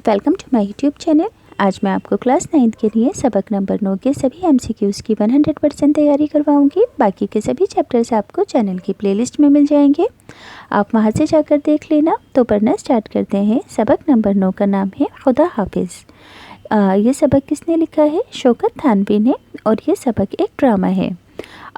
Welcome to my YouTube channel. आज मैं आपको क्लास 9 के लिए सबक नंबर 9 के सभी MCQs की 100% तैयारी करवाऊंगी। बाकी के सभी चैप्टर्स आपको चैनल की प्लेलिस्ट में मिल जाएंगे, आप वहां से जाकर देख लेना। तो पढ़ना स्टार्ट करते हैं। सबक नंबर 9 का नाम है खुदा हाफिज़। ये सबक किसने लिखा है? शौकत थानवी ने। और ये सबक एक ड्रामा है।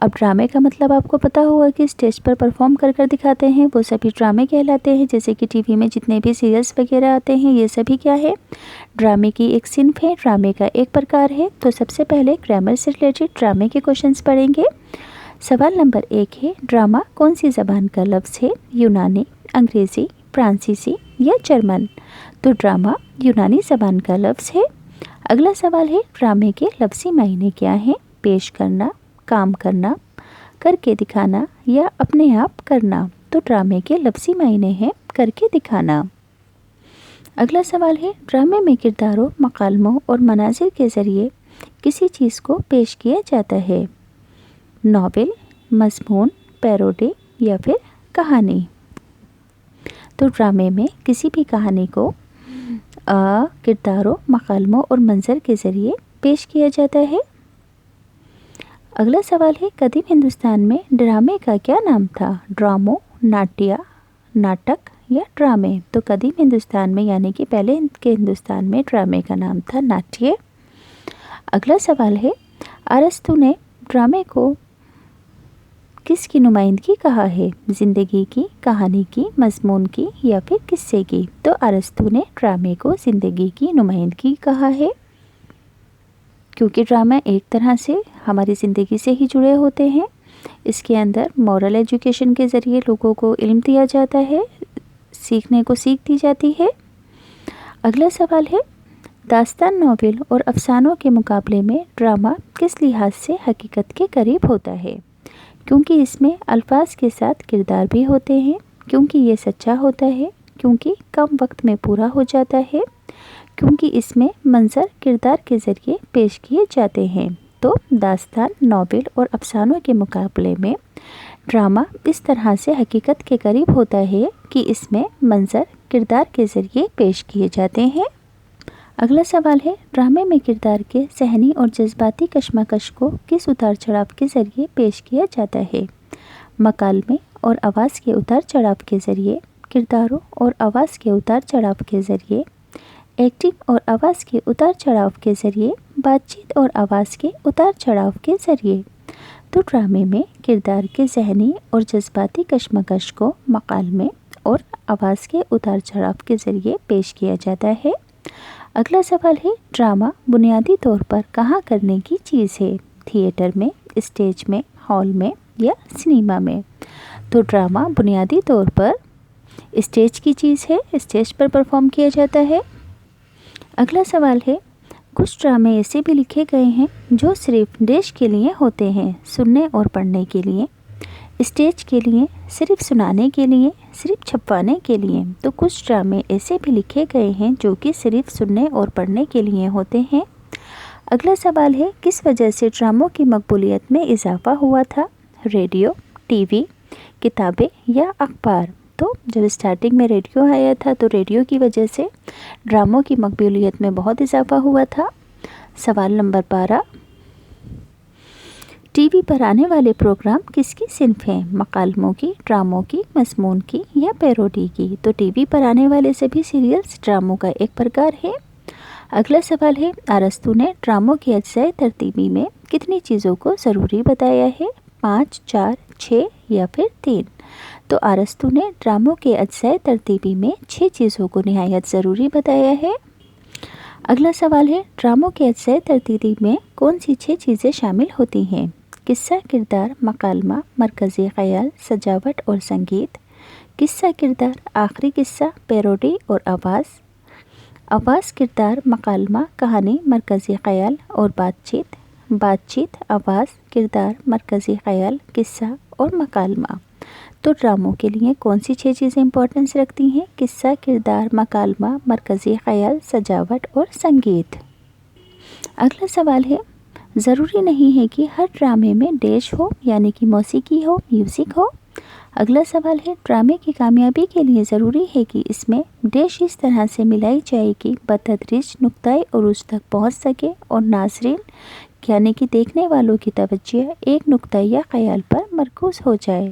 अब ड्रामे का मतलब आपको पता होगा कि स्टेज पर परफॉर्म कर दिखाते हैं, वो सभी ड्रामे कहलाते हैं। जैसे कि टीवी में जितने भी सीरियल्स वगैरह आते हैं, ये सभी क्या है? ड्रामे की एक सिन्फ है, ड्रामे का एक प्रकार है। तो सबसे पहले ग्रामर से रिलेटेड ड्रामे के क्वेश्चंस पढ़ेंगे। सवाल नंबर 1 है, ड्रामा कौन सी ज़बान का लफ्ज़ है? यूनानी, अंग्रेज़ी, फ्रांसीसी या जर्मन? तो ड्रामा यूनानी ज़बान का लफ्ज़ है। अगला सवाल है, ड्रामे के लफ्ज़ी मायने क्या हैं? पेश करना, काम करना, करके दिखाना या अपने आप करना? तो ड्रामे के लफ्ज़ी मायने हैं करके दिखाना। अगला सवाल है, ड्रामे में किरदारों, मकालमों और मनाजिर के ज़रिए किसी चीज़ को पेश किया जाता है? नॉवेल, मज़मून, पैरोडी या फिर कहानी? तो ड्रामे में किसी भी कहानी को किरदारों, मकालमों और मंजर के ज़रिए पेश किया जाता है। अगला सवाल है, कदीम हिंदुस्तान में ड्रामे का क्या नाम था? ड्रामो, नाट्य, नाटक या ड्रामे? तो कदीम हिंदुस्तान में यानी कि पहले के हिंदुस्तान में ड्रामे का नाम था नाट्य। अगला सवाल है, अरस्तु ने ड्रामे को किसकी नुमाइंदगी कहा है? ज़िंदगी की, कहानी की, मज़मून की या फिर किस्से की? तो अरस्तु ने ड्रामे को ज़िंदगी की नुमाइंदगी कहा है, क्योंकि ड्रामा एक तरह से हमारी ज़िंदगी से ही जुड़े होते हैं। इसके अंदर मॉरल एजुकेशन के ज़रिए लोगों को इल्म दिया जाता है, सीखने को सीख दी जाती है। अगला सवाल है, दास्तान, नॉवेल और अफसानों के मुकाबले में ड्रामा किस लिहाज से हकीकत के करीब होता है? क्योंकि इसमें अल्फाज के साथ किरदार भी होते हैं, क्योंकि ये सच्चा होता है, क्योंकि कम वक्त में पूरा हो जाता है, क्योंकि इसमें मंजर किरदार के ज़रिए पेश किए जाते हैं। तो दास्तान, नॉवेल और अफसानों के मुकाबले में ड्रामा इस तरह से हकीकत के करीब होता है कि इसमें मंजर किरदार के ज़रिए पेश किए जाते हैं। अगला सवाल है, ड्रामे में किरदार के ज़हनी और जज्बाती कशमकश को किस उतार चढ़ाव के ज़रिए पेश किया जाता है? मकालमे और आवाज़ के उतार चढ़ाव के ज़रिए, किरदारों और आवाज़ के उतार चढ़ाव के ज़रिए, एक्टिंग और आवाज़ के उतार चढ़ाव के ज़रिए, बातचीत और आवाज़ के उतार चढ़ाव के ज़रिए? तो ड्रामे में किरदार के ज़हनी और जज्बाती कशमकश को मकालमे और आवाज़ के उतार चढ़ाव के ज़रिए पेश किया जाता है। अगला सवाल है, ड्रामा बुनियादी तौर पर कहाँ करने की चीज़ है? थिएटर में, स्टेज में, हॉल में या सिनेमा में? तो ड्रामा बुनियादी तौर पर स्टेज की चीज़ है, स्टेज पर परफॉर्म किया जाता है। अगला सवाल है, कुछ ड्रामे ऐसे भी लिखे गए हैं जो सिर्फ देश के लिए होते हैं, सुनने और पढ़ने के लिए, स्टेज के लिए, सिर्फ सुनाने के लिए, सिर्फ छपवाने के लिए। तो कुछ ड्रामे ऐसे भी लिखे गए हैं जो कि सिर्फ सुनने और पढ़ने के लिए होते हैं। अगला सवाल है, किस वजह से ड्रामों की मकबूलियत में इजाफा हुआ था? रेडियो, टीवी, किताबें या अखबार? तो जब स्टार्टिंग में रेडियो आया था तो रेडियो की वजह से ड्रामों की मकबूलियत में बहुत इजाफा हुआ था। सवाल नंबर 12, टीवी पर आने वाले प्रोग्राम किसकी सिन्फ हैं? मकालमों की, ड्रामों की, मज़मून की या पैरोडी की? तो टीवी पर आने वाले सभी सीरियल्स ड्रामों का एक प्रकार है। अगला सवाल है, अरस्तु ने ड्रामों की अज्जाए तरतीबी में कितनी चीज़ों को ज़रूरी बताया है? 5, 4, 6 या फिर 3? तो अरस्तु ने ड्रामों के अज्जाए तरतीबी में 6 चीज़ों को निहायत ज़रूरी बताया है। अगला सवाल है, ड्रामों के अज्जाए तरतीबी में कौन सी 6 चीज़ें शामिल होती हैं? किस्सा, किरदार, मकालमा, मरकज़ी ख़याल, सजावट और संगीत? किस्सा, किरदार, आखिरी किस्सा, पैरोडी और आवाज़? आवाज़, किरदार, मकालमा, कहानी, मरकज़ी ख़याल और बातचीत? बातचीत, आवाज़, किरदार, मरकज़ी ख़याल, किस्सा और मकालमा? तो ड्रामों के लिए कौन सी 6 चीज़ें इंपॉर्टेंस रखती हैं? किस्सा, किरदार, मकालमा, मरकज़ी ख़याल, सजावट और संगीत। अगला सवाल है, ज़रूरी नहीं है कि हर ड्रामे में डैश हो यानी कि मौसीकी हो, म्यूज़िक हो। اگلا سوال ہے ڈرامے کی کامیابی کے لیے ضروری ہے کہ اس میں ڈیش اس طرح سے ملائی جائے کہ بتدریج نقطۂ عروج تک پہنچ سکے اور ناظرین یعنی کہ دیکھنے والوں کی توجہ ایک نقطہ یا خیال پر مرکوز ہو جائے۔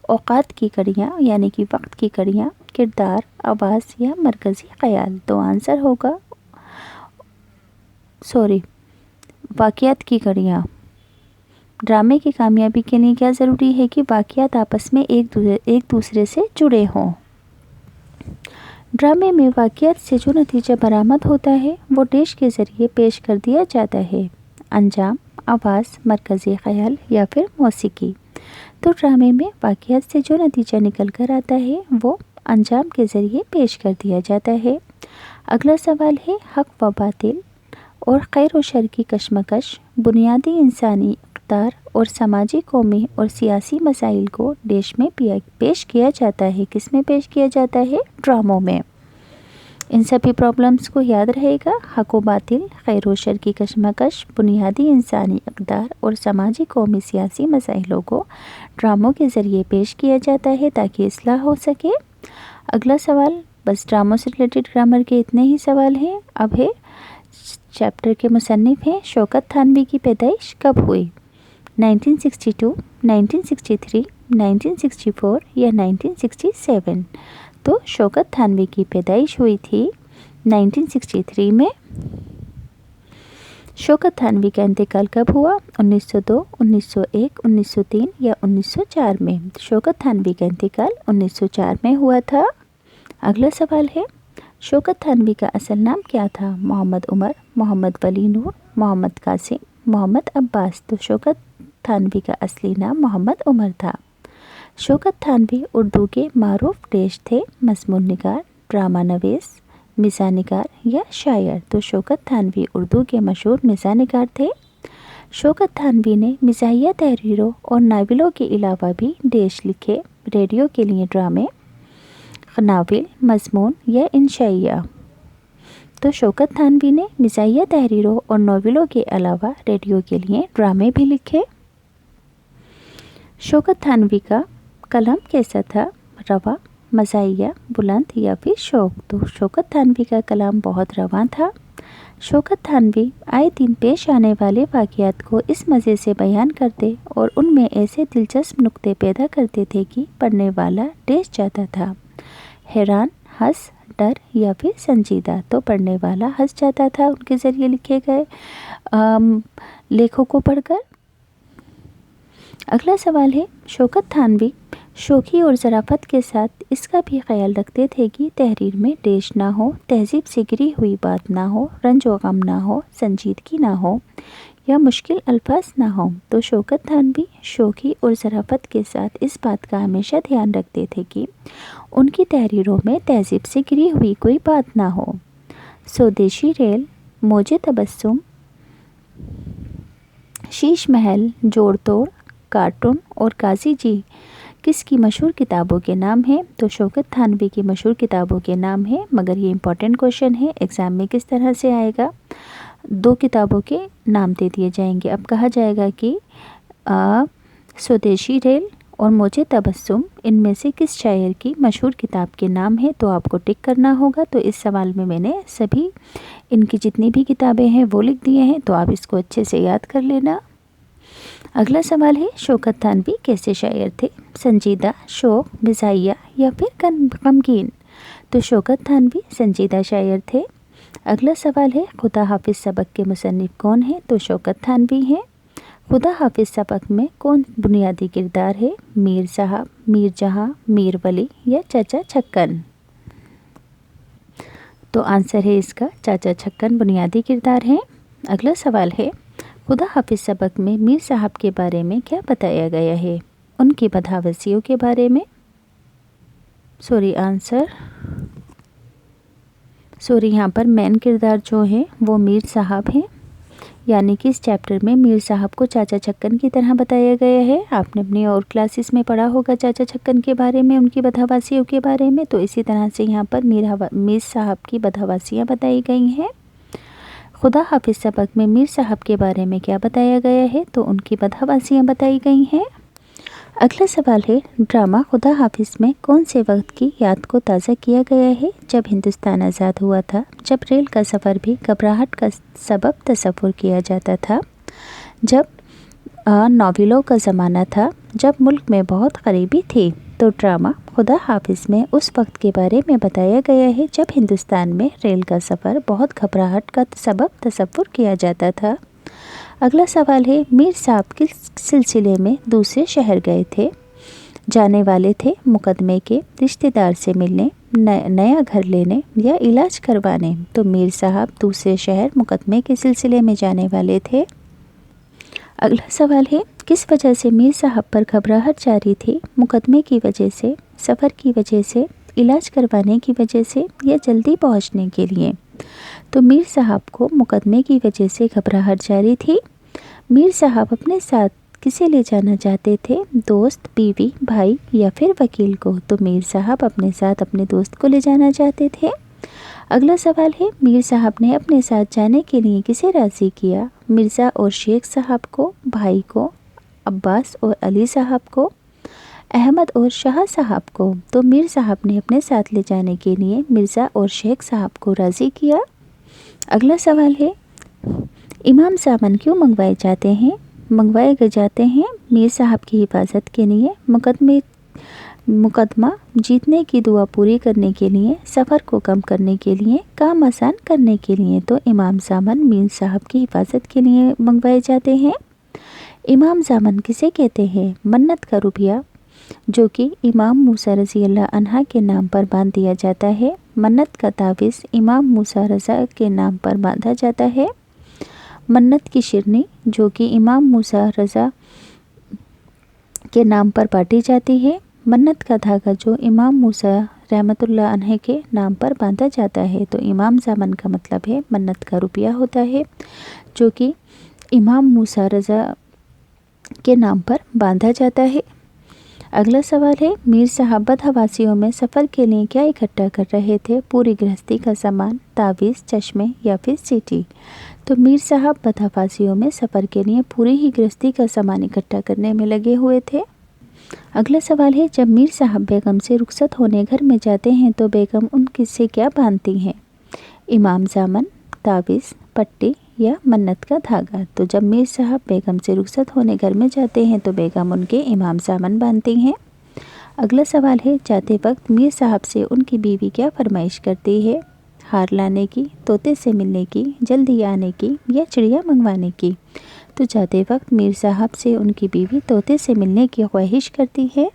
اوقات کی کڑیاں یعنی کہ وقت کی کڑیاں، کردار، آواز یا مرکزی خیال۔ تو آنسر ہوگا واقعات کی کڑیاں۔ ڈرامے کی کامیابی کے لیے کیا ضروری ہے کہ واقعات آپس میں ایک دوسرے سے جڑے ہوں۔ ڈرامے میں واقعات سے جو نتیجہ برآمد ہوتا ہے وہ ڈیش کے ذریعے پیش کر دیا جاتا ہے، انجام، آواز، مرکزی خیال یا پھر موسیقی۔ تو ڈرامے میں واقعات سے جو نتیجہ نکل کر آتا ہے وہ انجام کے ذریعے پیش کر دیا جاتا ہے۔ اگلا سوال ہے حق و باطل اور خیر و شر کی کشمکش بنیادی انسانی اقدار اور سماجی، قومی اور سیاسی مسائل کو ڈیش میں پیش کیا جاتا ہے۔ کس میں پیش کیا جاتا ہے؟ ڈراموں میں۔ ان سبھی پرابلمز کو یاد رہے گا، حق و باطل، خیر و شر کی کشمکش بنیادی انسانی اقدار اور سماجی، قومی، سیاسی مسائلوں کو ڈراموں کے ذریعے پیش کیا جاتا ہے تاکہ اصلاح ہو سکے۔ اگلا سوال، بس ڈراموں سے ریلیٹڈ گرامر کے اتنے ہی سوال ہیں۔ اب ہے چیپٹر کے مصنف ہیں شوکت تھانوی کی پیدائش کب ہوئی؟ 1962، 1963، 1964 یا 1967؟ تو شوکت تھانوی کی پیدائش ہوئی تھی 1963 میں۔ شوکت تھانوی کا انتقال کب ہوا؟ 1902، 1901، 1903 یا 1904 میں؟ شوکت تھانوی کا انتقال 1904 میں ہوا تھا۔ اگلا سوال ہے شوکت تھانوی کا اصل نام کیا تھا؟ محمد عمر، محمد ولی نور، محمد قاسم، محمد عباس؟ تو شوکت تھانوی کا اصلی نام محمد عمر تھا۔ شوکت تھانوی اردو کے معروف ڈیش تھے، مضمون نگار، ڈرامہ نویس، مزاح نگار یا شاعر؟ تو شوکت تھانوی اردو کے مشہور مزاح نگار تھے۔ شوکت تھانوی نے مزاحیہ تحریروں اور ناولوں کے علاوہ بھی ڈیش لکھے، ریڈیو کے لیے ڈرامے، ناول، مضمون یا انشائیہ۔ تو شوکت تھانوی نے مزاحیہ تحریروں اور ناولوں کے علاوہ ریڈیو کے لیے ڈرامے بھی لکھے۔ شوکت تھانوی کا کلام کیسا تھا؟ رواں، مزاحیہ، بلند یا پھر شوق؟ تو شوکت تھانوی کا کلام بہت رواں تھا۔ شوکت تھانوی آئے دن پیش آنے والے واقعات کو اس مزے سے بیان کرتے اور ان میں ایسے دلچسپ نکتے پیدا کرتے تھے کہ پڑھنے والا ڈیش جاتا تھا، حیران، ہنس، ڈر یا پھر سنجیدہ۔ تو پڑھنے والا ہنس جاتا تھا ان کے ذریعے لکھے گئے لیکھوں کو پڑھ کر۔ اگلا سوال ہے شوکت تھانوی شوخی اور ظرافت کے ساتھ اس کا بھی خیال رکھتے تھے کہ تحریر میں ڈیش نہ ہو، تہذیب سے گری ہوئی بات نہ ہو، رنج و غم نہ ہو، سنجیدگی نہ ہو یا مشکل الفاظ نہ ہوں۔ تو شوکت تھانوی شوخی اور ظرافت کے ساتھ اس بات کا ہمیشہ دھیان رکھتے تھے کہ ان کی تحریروں میں تہذیب سے گری ہوئی کوئی بات نہ ہو۔ سودیشی ریل، موج تبسم، شیش محل، جوڑ توڑ، کارٹون اور قاضی جی کس کی مشہور کتابوں کے نام ہیں؟ تو شوکت تھانوی کی مشہور کتابوں کے نام ہیں، مگر یہ امپورٹنٹ کوشچن ہے، ایگزام میں کس طرح سے آئے گا؟ دو کتابوں کے نام دے دیے جائیں گے۔ اب کہا جائے گا کہ سودیشی ریل اور موج تبسم ان میں سے کس شاعر کی مشہور کتاب کے نام ہیں؟ تو آپ کو ٹک کرنا ہوگا۔ تو اس سوال میں نے سبھی ان کی جتنی بھی کتابیں ہیں وہ لکھ دیے ہیں، تو آپ اس کو اچھے سے یاد کر لینا۔ اگلا سوال ہے شوکت تھانوی کیسے شاعر تھے؟ سنجیدہ، شوق، مزاحیہ یا پھر غمگین؟ تو شوکت تھانوی سنجیدہ شاعر تھے۔ اگلا سوال ہے خدا حافظ سبق کے مصنف کون ہیں؟ تو شوکت تھانوی ہیں۔ خدا حافظ سبق میں کون بنیادی کردار ہے؟ میر صاحب، میر جہاں، میر ولی یا چاچا چھکن؟ تو آنسر ہے اس کا چاچا چھکن بنیادی کردار ہیں۔ اگلا سوال ہے خدا حافظ سبق میں میر صاحب کے بارے میں کیا بتایا گیا ہے؟ ان کی بدحوثیوں کے بارے میں۔ یہاں پر مین کردار جو ہیں وہ میر صاحب ہیں، یعنی کہ اس چیپٹر میں میر صاحب کو چاچا چھکن کی طرح بتایا گیا ہے۔ آپ نے اپنی اور کلاسز میں پڑھا ہوگا چاچا چھکن کے بارے میں، ان کی بدحوثیوں کے بارے میں، تو اسی طرح سے یہاں پر میر صاحب کی بدحوثیاں بتائی گئی ہیں۔ خدا حافظ سبق میں میر صاحب کے بارے میں کیا بتایا گیا ہے؟ تو ان کی بدحوثیاں بتائی گئی ہیں۔ अगला सवाल है, ड्रामा खुदा हाफिज़ में कौन से वक्त की याद को ताज़ा किया गया है? जब हिंदुस्तान आज़ाद हुआ था, जब रेल का सफ़र भी घबराहट का सबब तस्वुर किया जाता था, जब नॉवेलों का ज़माना था, जब मुल्क में बहुत गरीबी थी। तो ड्रामा खुदा हाफिज़ में उस वक्त के बारे में बताया गया है जब हिंदुस्तान में रेल का सफ़र बहुत घबराहट का सबब तस्वुर किया जाता था। अगला सवाल है, मीर साहब किस सिलसिले में दूसरे शहर गए थे? जाने वाले थे मुकदमे के रिश्तेदार से मिलने, नया घर लेने या इलाज करवाने। तो मीर साहब दूसरे शहर मुकदमे के सिलसिले में जाने वाले थे। अगला सवाल है, किस वजह से मीर साहब पर घबराहट जारी थी? मुकदमे की वजह से, सफ़र की वजह से, इलाज करवाने की वजह से या जल्दी पहुंचने के लिए? तो मीर साहब को मुकदमे की वजह से घबराहट जारी थी। मीर साहब अपने साथ किसे ले जाना चाहते थे? दोस्त, बीवी, भाई या फिर वकील को? तो मीर साहब अपने साथ अपने दोस्त को ले जाना चाहते थे। अगला सवाल है, मीर साहब ने अपने साथ जाने के लिए किसे राज़ी किया? मिर्ज़ा और शेख साहब को, भाई को, अब्बास और अली साहब को, अहमद और शाह साहब को? तो मीर साहब ने अपने साथ ले जाने के लिए मिर्ज़ा और शेख साहब को राज़ी किया। अगला सवाल है, इमाम सामान क्यों मंगवाए जाते हैं? मंगवाए जाते हैं मीर साहब की हिफाजत के लिए, मुकदमा जीतने की दुआ पूरी करने के लिए, सफ़र को कम करने के लिए, काम आसान करने के लिए। तो इमाम सामान मीर साहब की हिफाजत के लिए मंगवाए जाते हैं। इमाम ज़ामन किसे कहते हैं? मन्नत का रुपया जो कि इमाम मूसा रज़ी अल्लाह अन्हा के नाम पर बांध दिया जाता है। मन्नत का तावीज़ इमाम मूसा रज़ा के नाम पर बांधा जाता है। मन्नत की शिरनी जो कि इमाम मूसा रज़ा के नाम पर बांटी जाती है। मन्नत का धागा जो इमाम मूसा रहमतुल्लाह अलैह के नाम पर बांधा जाता है। तो इमाम ज़ामन का मतलब है मन्नत का रुपया होता है जो कि इमाम मूसा रज़ा के नाम पर बांधा जाता है। अगला सवाल है, मीर साहब बदहवासियों में सफ़र के लिए क्या इकट्ठा कर रहे थे? पूरी गृहस्थी का सामान, तावीज़, चश्मे या फिर सीटी? तो मीर साहब बदहवासियों में सफ़र के लिए पूरी ही गृहस्थी का सामान इकट्ठा करने में लगे हुए थे। अगला सवाल है, जब मीर साहब बेगम से रुखसत होने घर में जाते हैं तो बेगम उनसे से क्या बांधती हैं? इमाम ज़ामन, तावीज़, पट्टी या मन्नत का धागा? तो जब मीर साहब बेगम से रुखसत होने घर में जाते हैं तो बेगम उनके इमाम ज़ामन बांधती हैं। अगला सवाल है, जाते वक्त मीर साहब से उनकी बीवी क्या फरमाइश करती है? हार लाने की, तोते से मिलने की, जल्दी आने की या चिड़िया मंगवाने की? तो जाते वक्त मीर साहब से उनकी बीवी तोते से मिलने की ख्वाहिश करती है।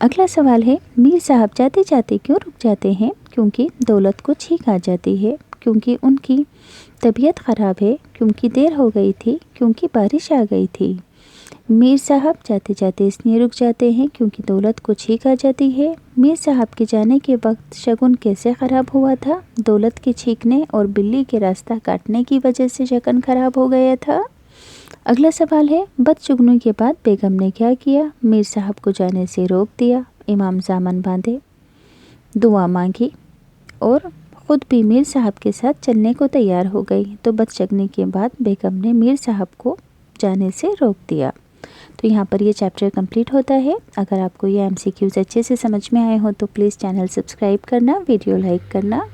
अगला सवाल है, मीर साहब जाते जाते क्यों रुक जाते हैं? क्योंकि दौलत को छींक आ जाती है, क्योंकि उनकी तबीयत ख़राब है, क्योंकि देर हो गई थी, क्योंकि बारिश आ गई थी। मीर साहब जाते जाते इसलिए रुक जाते हैं क्योंकि दौलत को छींक आ जाती है। मीर साहब के जाने के वक्त शगुन कैसे ख़राब हुआ था? दौलत के छींकने और बिल्ली के रास्ता काटने की वजह से शगुन ख़राब हो गया था। अगला सवाल है, बदचुगनी के बाद बेगम ने क्या किया? मीर साहब को जाने से रोक दिया, इमाम ज़ामन बांधे, दुआ मांगी और ख़ुद भी मीर साहब के साथ चलने को तैयार हो गई। तो बदचुगनी के बाद बेगम ने मीर साहब को जाने से रोक दिया। तो यहाँ पर ये चैप्टर कंप्लीट होता है। अगर आपको ये MCQs अच्छे से समझ में आए हो तो प्लीज़ चैनल सब्सक्राइब करना, वीडियो लाइक करना।